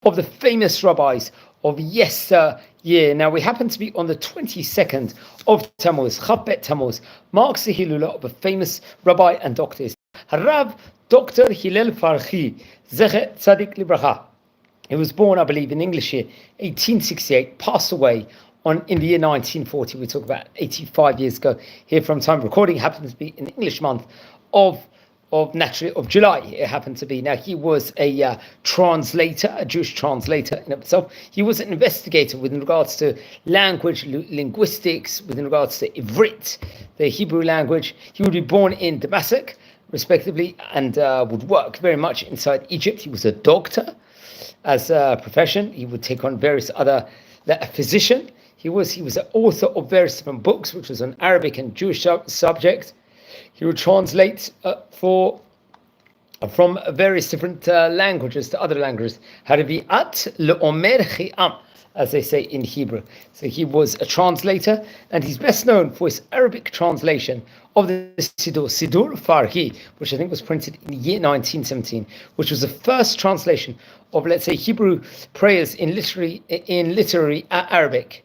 of the famous rabbis of yesteryear. Now, we happen to be on the 22nd of Tammuz. Chavbet Tammuz marks the Hilula of a famous rabbi and doctor, Rabbi Dr Hillel Farhi, Zecher Tzadik Libracha. He was born, I believe, in English year 1868, passed away in the year 1940. We talk about 85 years ago here from time recording. Happens to be in the English month of July. It happened to be. Now, he was a translator, a Jewish translator in himself. He was an investigator with regards to language, linguistics, with regards to Ivrit, the Hebrew language. He would be born in Damascus, respectively, and would work very much inside Egypt. He was a doctor as a profession. He would take on various other, a physician. He was an author of various different books, which was on Arabic and Jewish subject. He would translate from various different languages to other languages. Hariviat le'omer chi'am, as they say in Hebrew. So he was a translator, and he's best known for his Arabic translation of the סידור Farhi, which I think was printed in the year 1917, which was the first translation of, let's say, Hebrew prayers in literary Arabic.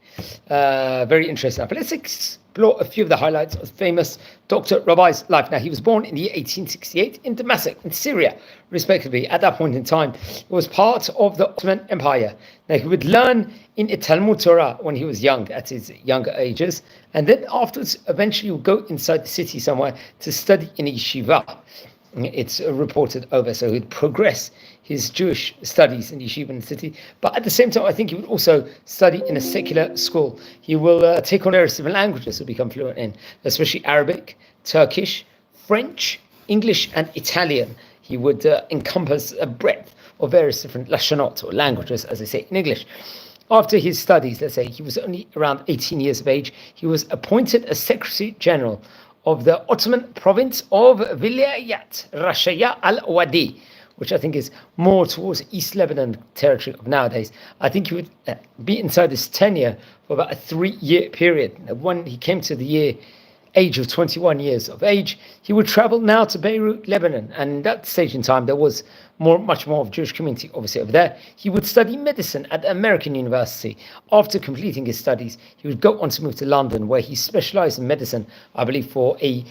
Very interesting. But let's explore a few of the highlights of the famous Dr. Rabbi's life. Now, he was born in the year 1868 in Damascus, in Syria, respectively. At that point in time, he was part of the Ottoman Empire. Now, he would learn in Talmud Torah when he was young, at his younger ages, and then afterwards, eventually, he would go inside the city somewhere to study in a yeshiva. It's reported over, so he'd progress his Jewish studies in yeshiva in the city, but at the same time, I think he would also study in a secular school. He will take on various different languages to become fluent in, especially Arabic, Turkish, French, English, and Italian. He would encompass a breadth of various different lashonot, or languages, as they say in English. After his studies, let's say, he was only around 18 years of age, he was appointed as Secretary General of the Ottoman province of Vilayat Rashaya al-Wadi, which I think is more towards East Lebanon territory of nowadays. I think he would be inside this tenure for about a 3-year period. When he came to the age of 21 years of age, he would travel now to Beirut, Lebanon, and at that stage in time, there was much more of Jewish community, obviously, over there. He would study medicine at the American University. After completing his studies, he would go on to move to London, where he specialized in medicine, I believe, for a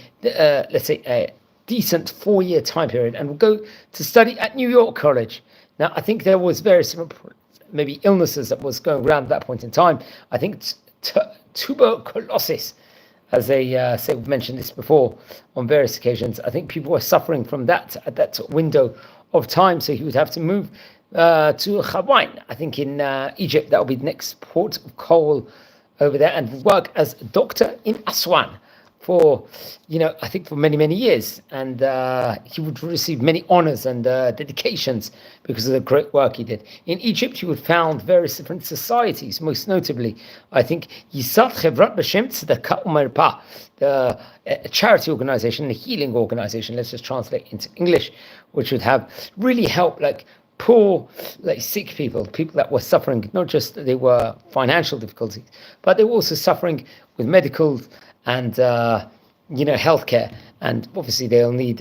decent 4-year time period, and would go to study at New York College. Now, I think there was various maybe illnesses that was going around at that point in time. I think tuberculosis, as they say, we've mentioned this before on various occasions. I think people were suffering from that at that window of time, so he would have to move to Hawaii, I think in Egypt. That will be the next port of call over there, and work as a doctor in Aswan for, I think for many, many years. And he would receive many honors and dedications because of the great work he did. In Egypt, he would found various different societies, most notably, I think, Yisad Chevrat B'Shem Tzedakah U'Merpah, a charity organization, a healing organization, let's just translate into English, which would have really helped, poor, sick people that were suffering, not just that they were financial difficulties, but they were also suffering with medical and healthcare, and obviously they'll need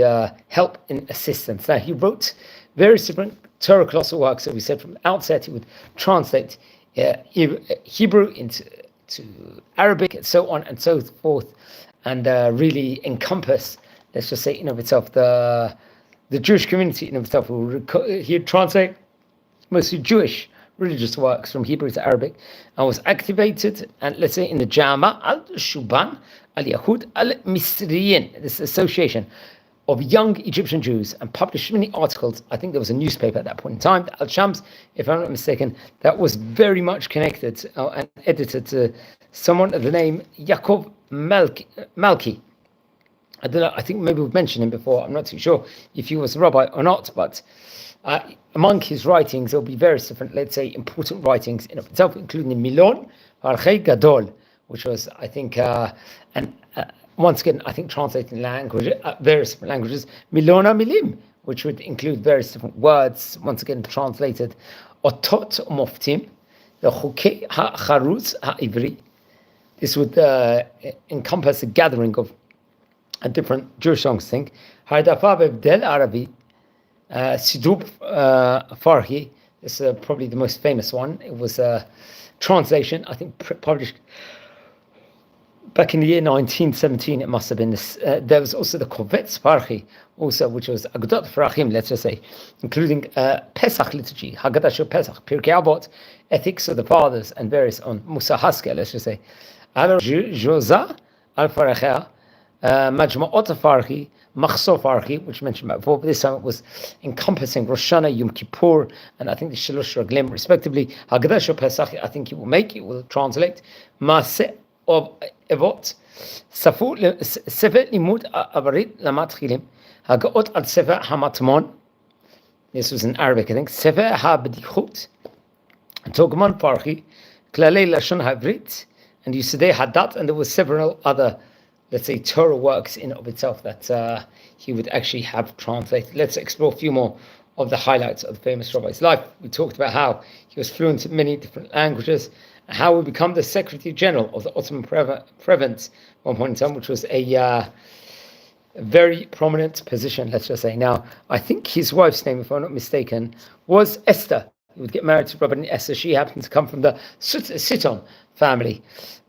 help and assistance. Now, he wrote various different Torah colossal works. So we said from the outset he would translate Hebrew into Arabic, and so on and so forth, and really encompass, let's just say, in of itself, the Jewish community in of itself. He'd translate mostly Jewish religious works from Hebrew to Arabic, and was activated, and let's say, in the Jama al-Shuban al-Yahud al-Misriyin, this association of young Egyptian Jews, and published many articles. I think there was a newspaper at that point in time, the Al-Shams, if I'm not mistaken, that was very much connected and edited to someone of the name Ya'akov Malki. I don't know, I think maybe we've mentioned him before. I'm not too sure if he was a rabbi or not, but among his writings, there will be various different, let's say, important writings in itself, including the Milon Parchei Gadol, which was, I think, once again, I think translating various different languages, Milona Milim, which would include various different words, once again translated, Otot Moftim, the Chukei HaCharuz HaIvri. This would encompass a gathering of different Jewish songs, I think. Hardafa Bevdel Arabi, סידור Farhi, It's probably the most famous one. It was a translation, I think, published back in the year 1917. It must have been this. There was also the Pharxi, also, which was Agdot Farachim, let's just say, including Pesach liturgy, Haggadah Shel Pesach, Pirkei Avot, ethics of the fathers, and various on Musa Haskell, let's just say. Al Joza Al Farachia, Majma'ot Farhi, Machzor Farhi, which mentioned about before, but this time it was encompassing Rosh Hashanah, Yom Kippur, and I think the Shalosh Raglim, respectively. Haggadah Shel Pesach, I think it will translate. Maaseh of Evot, Sefer Limud Avarit Lamatchilim, Hagaot al Sefer Hamatmon. This was in Arabic, I think. Sefer HaBedichut, Togman Farhi, Klalei Lashon Havrit, and Yusadei Hadat, and there were several other, let's say, Torah works in of itself that he would actually have translated. Let's explore a few more of the highlights of the famous rabbi's life. We talked about how he was fluent in many different languages, how he became the Secretary General of the Ottoman Province at one point in time, which was a very prominent position, let's just say. Now, I think his wife's name, if I'm not mistaken, was Esther. He would get married to Rabbi Esther. She happened to come from the Sitton family.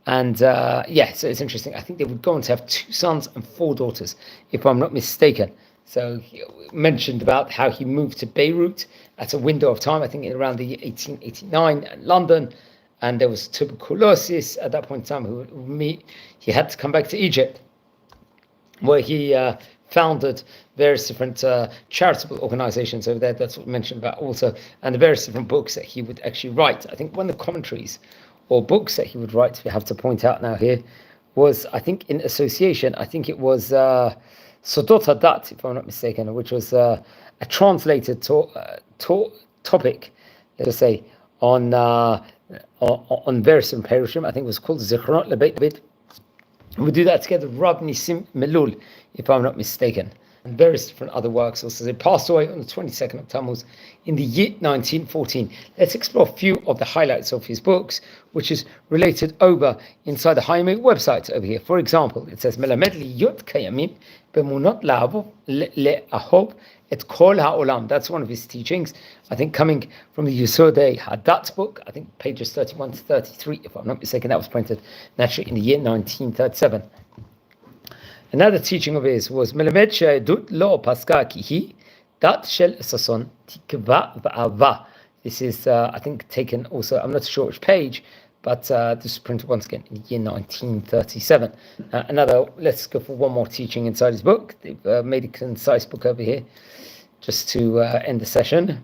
And so it's interesting. I think they would go on to have 2 sons and 4 daughters, if I'm not mistaken. So he mentioned about how he moved to Beirut at a window of time, I think around the year 1889, in London. And there was tuberculosis at that point in time. He had to come back to Egypt, where he founded various different charitable organizations over there. That's what we mentioned about also, and the various different books that he would actually write. I think one of the commentaries or books that he would write, we have to point out now here, was, I think, in association, I think it was Sodot Hadat, if I'm not mistaken, which was a translated topic, let's say, on various different perushim. I think it was called Zichronot Lebeit David. We do that together with Rab Nisim Melul, if I'm not mistaken, and various different other works. Also, they passed away on the 22nd of Tammuz in the year 1914. Let's explore a few of the highlights of his books, which is related over inside the Haimei website over here. For example, it says, Melamed liyot kayamim b'munot le'ahov et kol ha'olam. That's one of his teachings, I think, coming from the Yesodei Hadat book, I think pages 31 to 33, if I'm not mistaken. That was printed naturally in the year 1937. Another teaching of his was Melamed she'edut lo paska ki hi dat shel sason tikva va'ava. This is, I think, taken also, I'm not sure which page, but this was printed once again in the year 1937. Let's go for one more teaching inside his book. They've made a concise book over here, just to end the session.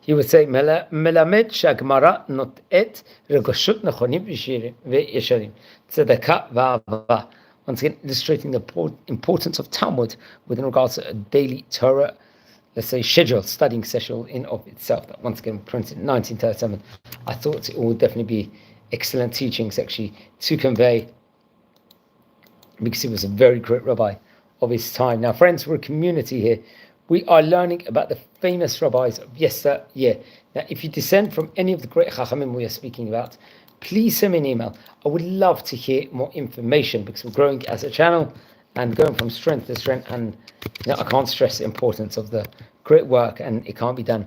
He would say, Melamed shagmara not et regoshut nechonim v'yesharim tzedakah va'ava. Once again, illustrating the importance of Talmud within regards to a daily Torah, let's say, studying schedule in of itself. That once again printed in 1937. I thought it would definitely be excellent teachings actually to convey, because he was a very great rabbi of his time. Now, friends, we're a community here. We are learning about the famous rabbis of yesteryear. Now, if you descend from any of the great chachamim we are speaking about, please send me an email. I would love to hear more information, because we're growing as a channel and going from strength to strength. And I can't stress the importance of the great work, and it can't be done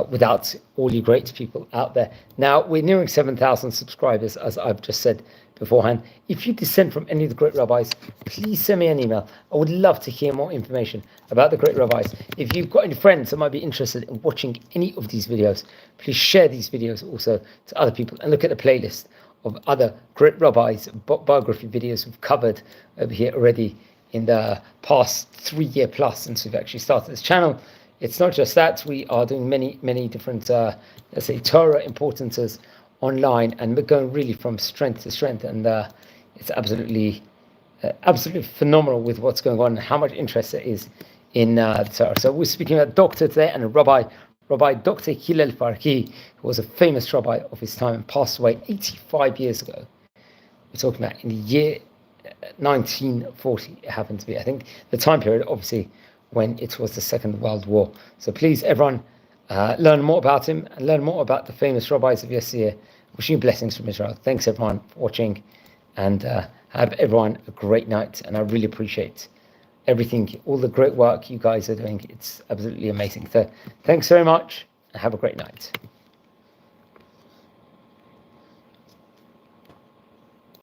without all you great people out there. Now, we're nearing 7,000 subscribers, as I've just said beforehand. If you descend from any of the great rabbis, please send me an email. I would love to hear more information about the great rabbis. If you've got any friends that might be interested in watching any of these videos, please share these videos also to other people, and look at the playlist of other great rabbis, biography videos we've covered over here already in the past 3 year plus since we've actually started this channel. It's not just that, we are doing many different, let's say, Torah importances online, and we're going really from strength to strength, and it's absolutely phenomenal with what's going on and how much interest there is in the Torah. So we're speaking about doctor today, and a Rabbi Dr Hillel Farhi, who was a famous rabbi of his time and passed away 85 years ago. We're talking about in the year 1940, it happened to be, I think, the time period, obviously, when it was the Second World War. So please, everyone, learn more about him and learn more about the famous rabbis of yesteryear. Wishing you blessings from Israel. Thanks, everyone, for watching, and have everyone a great night. And I really appreciate everything, all the great work you guys are doing. It's absolutely amazing. So thanks very much. Have a great night.